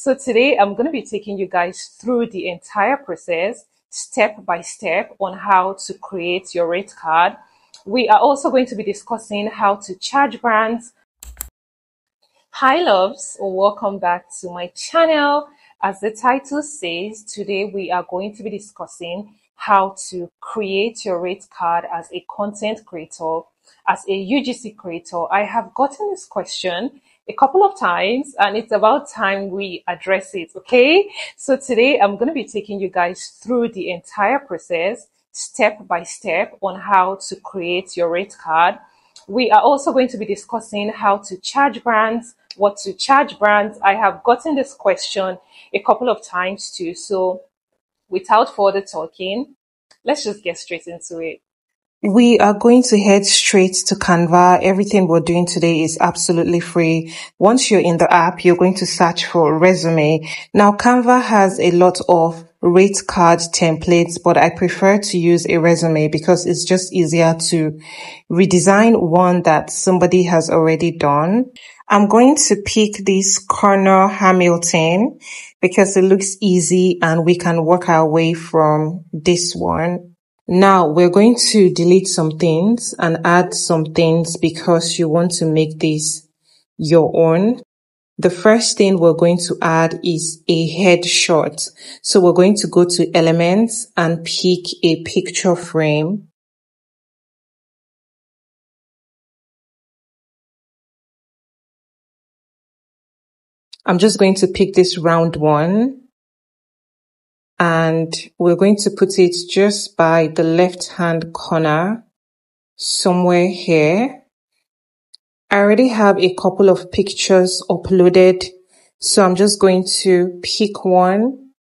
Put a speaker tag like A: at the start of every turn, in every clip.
A: So today I'm going to be taking you guys through the entire process, step by step, on how to create your rate card. We are also going to be discussing how to charge brands. Hi loves, welcome back to my channel. As the title says, today we are going to be discussing how to create your rate card as a content creator, as a UGC creator. I have gotten this question a couple of times and it's about time we address it, okay? So today I'm going to be taking you guys through the entire process, step by step, on how to create your rate card. We are also going to be discussing how to charge brands, what to charge brands. I have gotten this question a couple of times too. So without further talking, let's just get straight into it. We are going to head straight to Canva. Everything we're doing today is absolutely free. Once you're in the app, you're going to search for resume. Now, Canva has a lot of rate card templates, but I prefer to use a resume because it's just easier to redesign one that somebody has already done. I'm going to pick this Corner Hamilton because it looks easy and we can work our way from this one. Now we're going to delete some things and add some things because you want to make this your own. The first thing we're going to add is a headshot. So we're going to go to Elements and pick a picture frame. I'm just going to pick this round one. And we're going to put it just by the left-hand corner, somewhere here. I already have a couple of pictures uploaded, so I'm just going to pick one.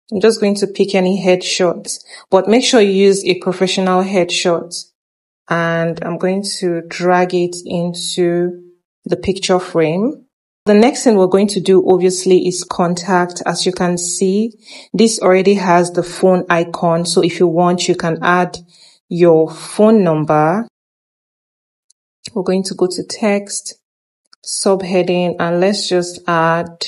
A: I'm just going to pick any headshot, but make sure you use a professional headshot. And I'm going to drag it into the picture frame. The next thing we're going to do, obviously, is contact. As you can see, this already has the phone icon. So if you want, you can add your phone number. We're going to go to text, subheading, and let's just add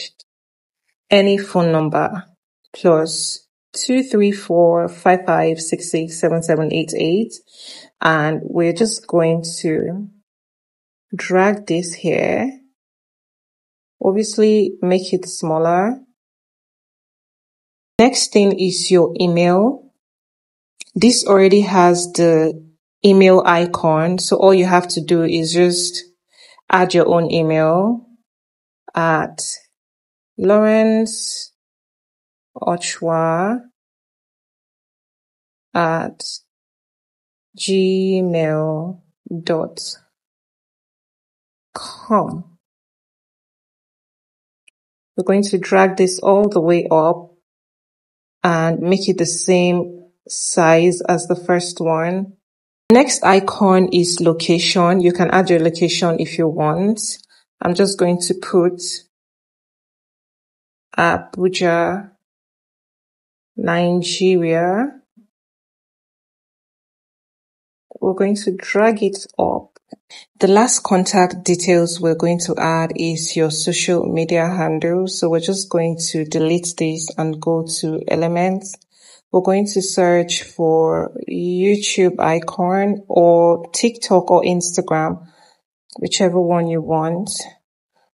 A: any phone number plus 23455667788. And we're just going to drag this here. Obviously, make it smaller. Next thing is your email. This already has the email icon, so all you have to do is just add your own email at lawrenceochwa@gmail.com. We're going to drag this all the way up and make it the same size as the first one. Next icon is location. You can add your location if you want. I'm just going to put Abuja, Nigeria. We're going to drag it up. The last contact details we're going to add is your social media handle. So we're just going to delete this and go to Elements. We're going to search for YouTube icon or TikTok or Instagram, whichever one you want.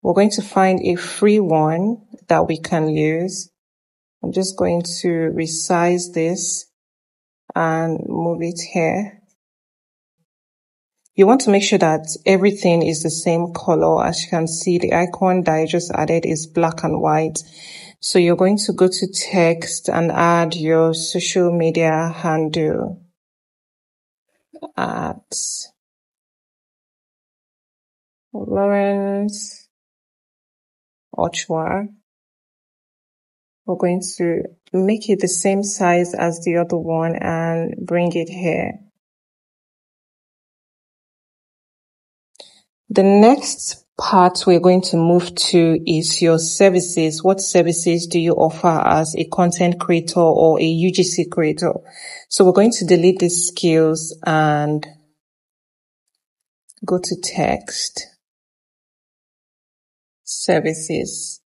A: We're going to find a free one that we can use. I'm just going to resize this and move it here. You want to make sure that everything is the same color. As you can see, the icon that I just added is black and white. So you're going to go to text and add your social media handle at Lawrence Ochwa. We're going to make it the same size as the other one and bring it here. The next part we're going to move to is your services. What services do you offer as a content creator or a UGC creator? So we're going to delete these skills and go to text, services.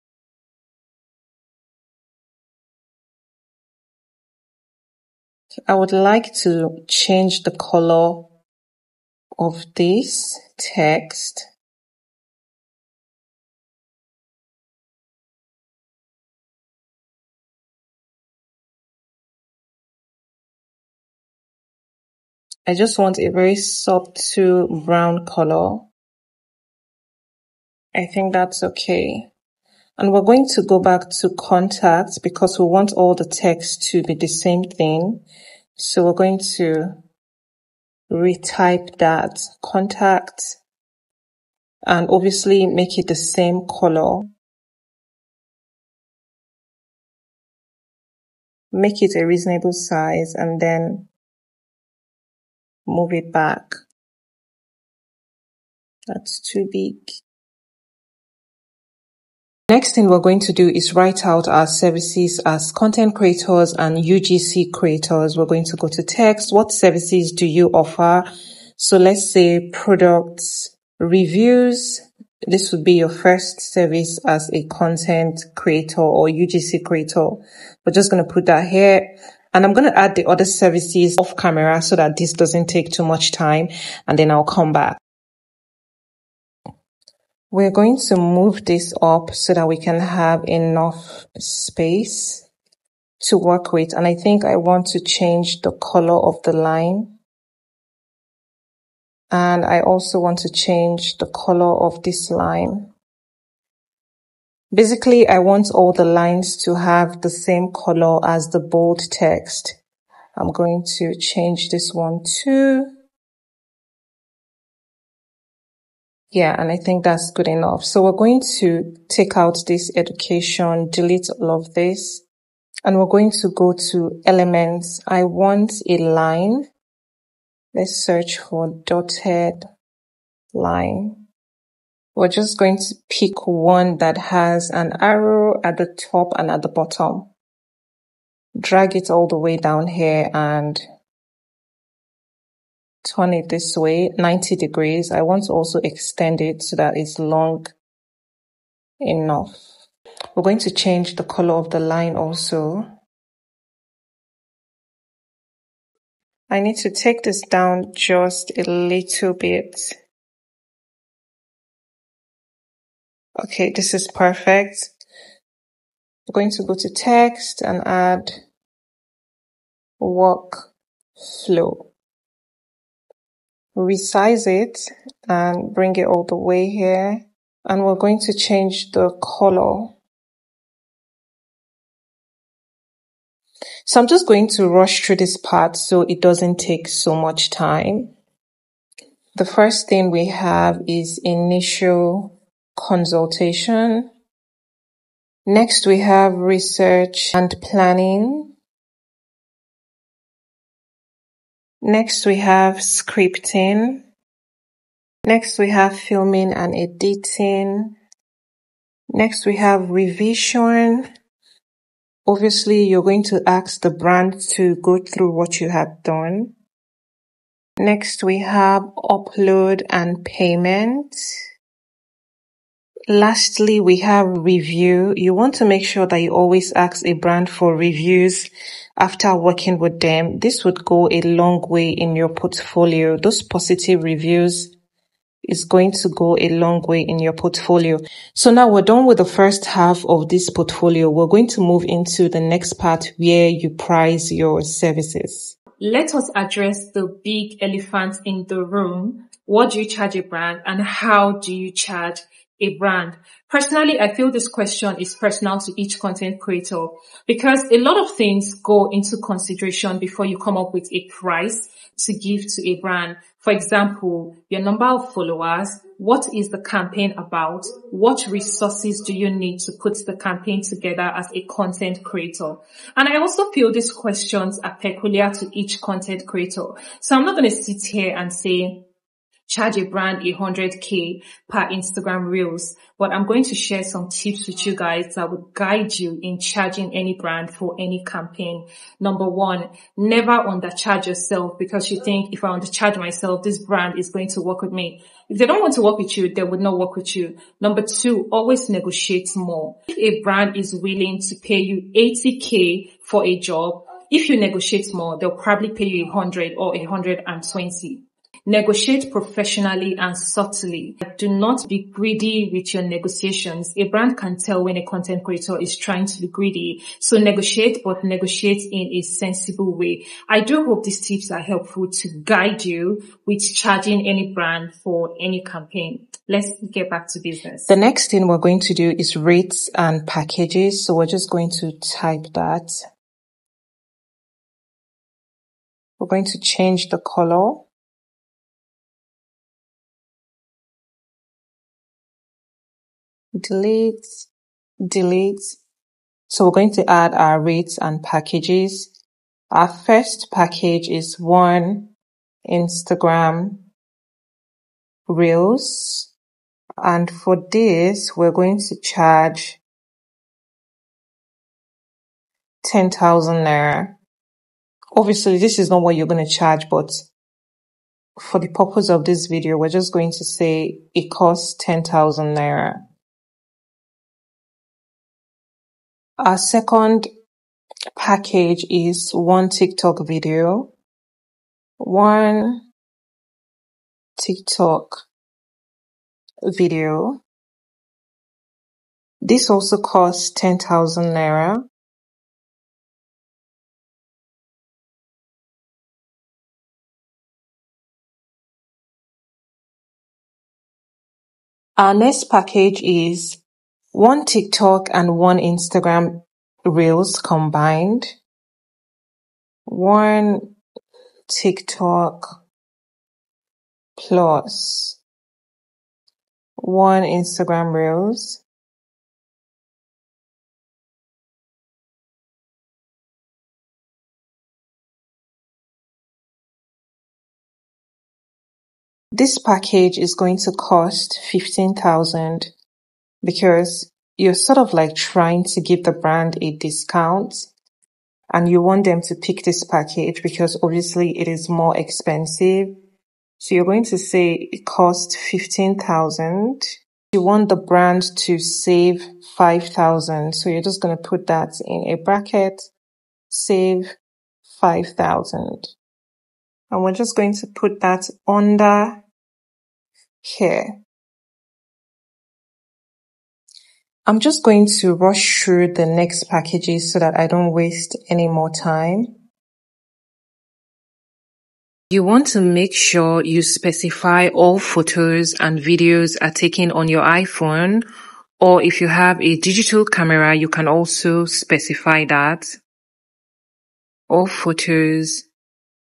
B: I would like to change the color of this text. I just want a very subtle brown color. I think that's okay. And we're going to go back to contact because we want all the text to be the same thing. So we're going to retype that contact and obviously make it the same color. Make it a reasonable size and then move it back. That's too big. Next thing we're going to do is write out our services as content creators and UGC creators. We're going to go to text. What services do you offer? So let's say products, reviews. This would be your first service as a content creator or UGC creator. We're just going to put that here. And I'm going to add the other services off camera so that this doesn't take too much time. And then I'll come back. We're going to move this up so that we can have enough space to work with. And I think I want to change the color of the line. And I also want to change the color of this line. Basically, I want all the lines to have the same color as the bold text. I'm going to change this one too. Yeah, and I think that's good enough. So we're going to take out this education, delete all of this, and we're going to go to elements. I want a line. Let's search for dotted line. We're just going to pick one that has an arrow at the top and at the bottom. Drag it all the way down here and turn it this way, 90 degrees. I want to also extend it so that it's long enough. We're going to change the color of the line also. I need to take this down just a little bit. Okay, this is perfect. We're going to go to text and add workflow. Resize it and bring it all the way here. And we're going to change the color. So I'm just going to rush through this part so it doesn't take so much time. The first thing we have is initial consultation. Next we have research and planning. Next we have scripting. Next we have filming and editing. Next we have revision. Obviously you're going to ask the brand to go through what you have done. Next we have upload and payment. Lastly, we have review. You want to make sure that you always ask a brand for reviews after working with them. This would go a long way in your portfolio. Those positive reviews is going to go a long way in your portfolio. So now we're done with the first half of this portfolio. We're going to move into the next part where you price your services.
A: Let us address the big elephant in the room. What do you charge a brand and how do you charge a brand? Personally, I feel this question is personal to each content creator because a lot of things go into consideration before you come up with a price to give to a brand. For example, your number of followers, what is the campaign about? What resources do you need to put the campaign together as a content creator? And I also feel these questions are peculiar to each content creator. So I'm not going to sit here and say, charge a brand 100K per Instagram Reels, but I'm going to share some tips with you guys that would guide you in charging any brand for any campaign. Number one, never undercharge yourself because you think if I undercharge myself, this brand is going to work with me. If they don't want to work with you, they would not work with you. Number two, always negotiate more. If a brand is willing to pay you 80K for a job,
B: If you negotiate more, they'll probably pay you 100 or 120. Negotiate professionally and subtly. Do not be greedy with your negotiations. A brand can tell when a content creator is trying to be greedy. So negotiate, but negotiate in a sensible way. I do hope these tips are helpful to guide you with charging any brand for any campaign. Let's get back to business. The next thing we're going to do is rates and packages. So we're just going to type that. We're going to change the color. Delete, delete. So we're going to add our rates and packages. Our first package is 1 Instagram Reels. And for this, we're going to charge 10,000 naira. Obviously, this is not what you're going to charge, but for the purpose of this video, we're just going to say it costs 10,000 naira. Our second package is 1 TikTok video. 1 TikTok video. This also costs 10,000 naira. Our next package is 1 TikTok and 1 Instagram Reels combined. 1 TikTok plus 1 Instagram Reels. This package is going to cost 15,000 because you're sort of like trying to give the brand a discount and you want them to pick this package because obviously it is more expensive. So you're going to say it costs 15,000. You want the brand to save 5,000. So you're just going to put that in a bracket, save 5,000. And we're just going to put that under here. I'm just going to rush through the next packages so that I don't waste any more time. You want to make sure you specify all photos and videos are taken on your iPhone, or if you have a digital camera, you can also specify that. All photos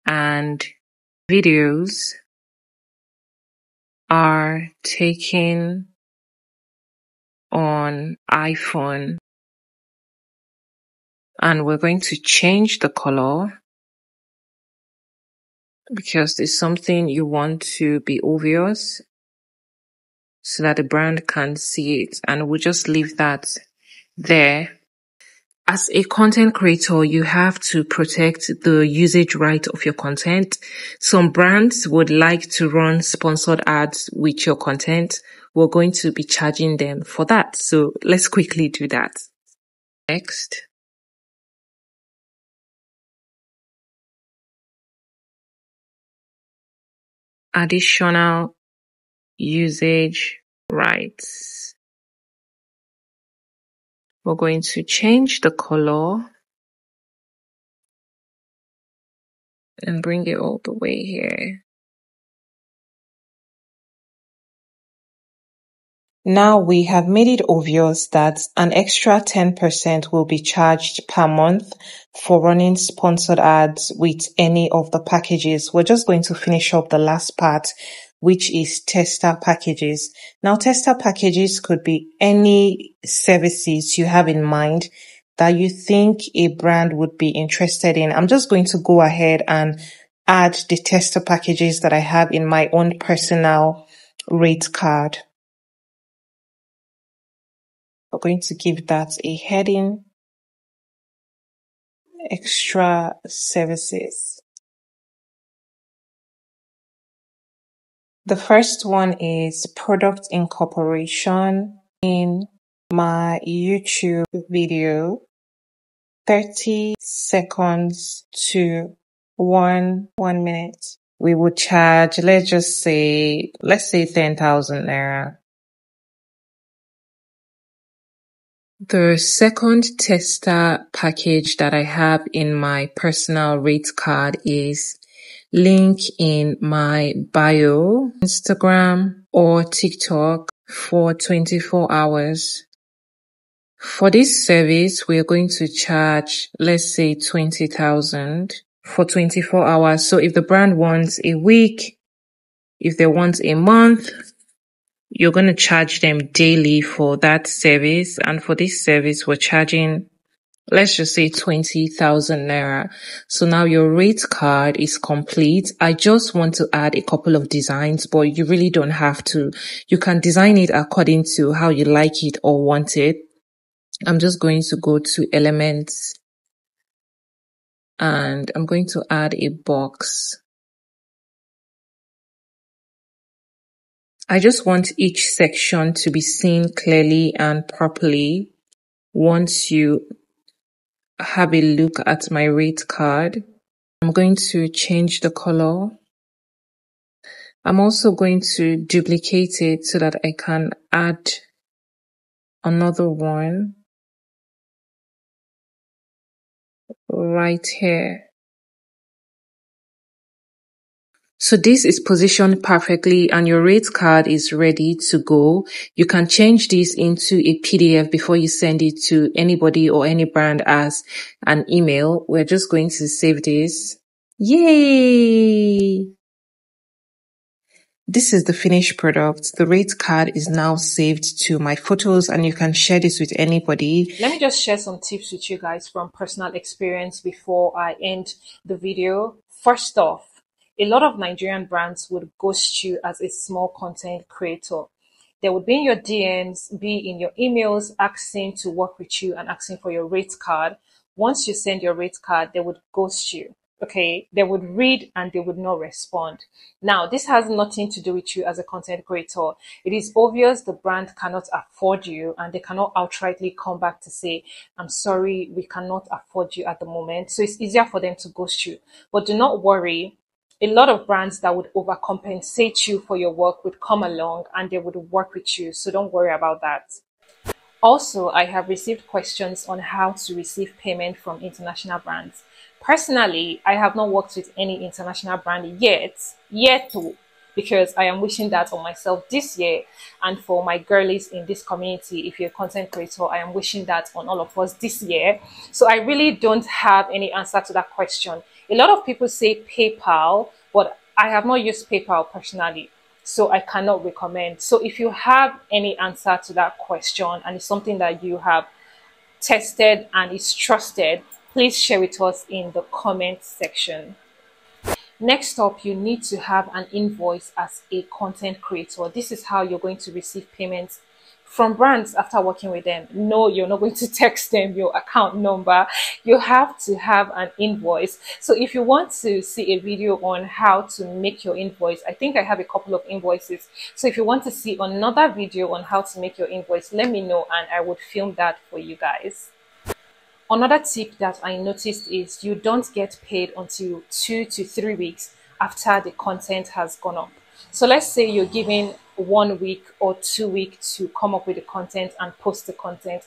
B: and videos are taken on iPhone. And we're going to change the color because it's something you want to be obvious so that the brand can see it, and we'll just leave that there. As a content creator, you have to protect the usage right of your content. Some brands would like to run sponsored ads with your content. We're going to be charging them for that. So let's quickly do that. Next. Additional usage rights. We're going to change the color and bring it all the way here. Now we have made it obvious that an extra 10% will be charged per month for running sponsored ads with any of the packages. We're just going to finish up the last part, which is tester packages. Now, tester packages could be any services you have in mind that you think a brand would be interested in. I'm just going to go ahead and add the tester packages that I have in my own personal rate card. We're going to give that a heading, extra services. The first one is product incorporation in my YouTube video, 30 seconds to 1 minute. We would charge, let's say 10,000 naira. The second tester package that I have in my personal rate card is link in my bio, Instagram or TikTok for 24 hours. For this service, we are going to charge, let's say 20,000 for 24 hours. So if the brand wants a week, if they want a month, you're going to charge them daily for that service. And for this service, we're charging, let's just say 20,000 naira. So now your rate card is complete. I just want to add a couple of designs, but you really don't have to. You can design it according to how you like it or want it. I'm just going to go to elements and I'm going to add a box. I just want each section to be seen clearly and properly. Once you have a look at my rate card, I'm going to change the color. I'm also going to duplicate it so that I can add another one right here. So this is positioned perfectly and your rate card is ready to go. You can change this into a PDF before you send it to anybody or any brand as an email. We're just going to save this. Yay! This is the finished product. The rate card is now saved to my photos and you can share this with anybody.
A: Let me just share some tips with you guys from personal experience before I end the video. First off, a lot of Nigerian brands would ghost you as a small content creator. They would be in your DMs, be in your emails, asking to work with you and asking for your rate card. Once you send your rate card, they would ghost you. Okay, they would read and they would not respond. Now, this has nothing to do with you as a content creator. It is obvious the brand cannot afford you and they cannot outrightly come back to say, I'm sorry, we cannot afford you at the moment. So it's easier for them to ghost you. But do not worry. A lot of brands that would overcompensate you for your work would come along and they would work with you. So don't worry about that. Also, I have received questions on how to receive payment from international brands. Personally, I have not worked with any international brand yet, because I am wishing that on myself this year and for my girlies in this community. If you're a content creator, I am wishing that on all of us this year. So I really don't have any answer to that question. A lot of people say PayPal, but I have not used PayPal personally, so I cannot recommend. So if you have any answer to that question and it's something that you have tested and is trusted, please share with us in the comment section. Next up, you need to have an invoice as a content creator. This is how you're going to receive payments from brands after working with them. No, you're not going to text them your account number. You have to have an invoice. So if you want to see a video on how to make your invoice, I think I have a couple of invoices. So if you want to see another video on how to make your invoice, let me know and I would film that for you guys. Another tip that I noticed is you don't get paid until 2 to 3 weeks after the content has gone up. So let's say you're given 1 week or 2 weeks to come up with the content and post the content.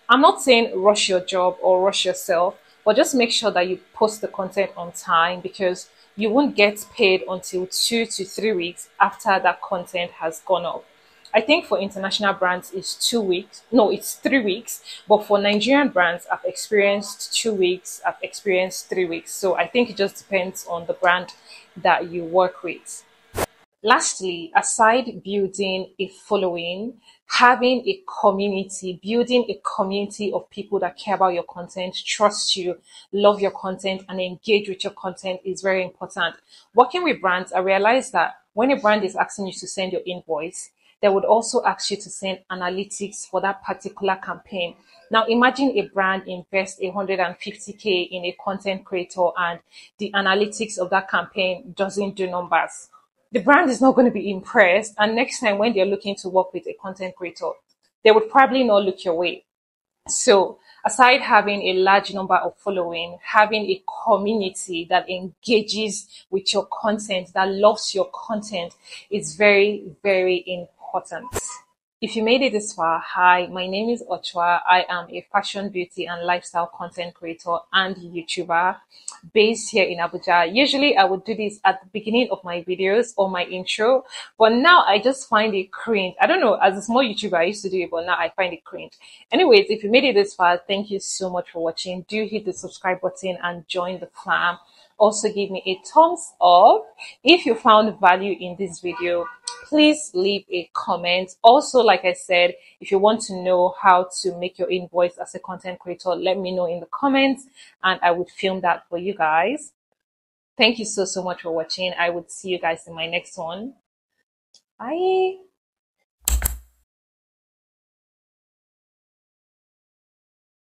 A: I'm not saying rush your job or rush yourself, but just make sure that you post the content on time, because you won't get paid until 2 to 3 weeks after that content has gone up. I think for international brands it's 2 weeks. No, it's 3 weeks. But for Nigerian brands, I've experienced 2 weeks. I've experienced 3 weeks. So I think it just depends on the brand that you work with. Lastly, aside building a following, having a community, building a community of people that care about your content, trust you, love your content, and engage with your content is very important. Working with brands, I realized that when a brand is asking you to send your invoice, they would also ask you to send analytics for that particular campaign. Now, imagine a brand invests 150K in a content creator and the analytics of that campaign doesn't do numbers. The brand is not going to be impressed. And next time when they're looking to work with a content creator, they would probably not look your way. So Aside having a large number of following, having a community that engages with your content, that loves your content is very, very important. If you made it this far, hi, my name is Ochwa. I am a fashion, beauty, and lifestyle content creator and YouTuber based here in Abuja. Usually I would do this at the beginning of my videos or my intro, but now I just find it cringe. I don't know, as a small YouTuber, I used to do it, but now I find it cringe. Anyways, if you made it this far, thank you so much for watching. Do hit the subscribe button and join the fam. Also give me a thumbs up if you found value in this video. Please leave a comment. Also, like I said, if you want to know how to make your invoice as a content creator, let me know in the comments and I would film that for you guys. Thank you so much for watching. I would see you guys in my next one. Bye.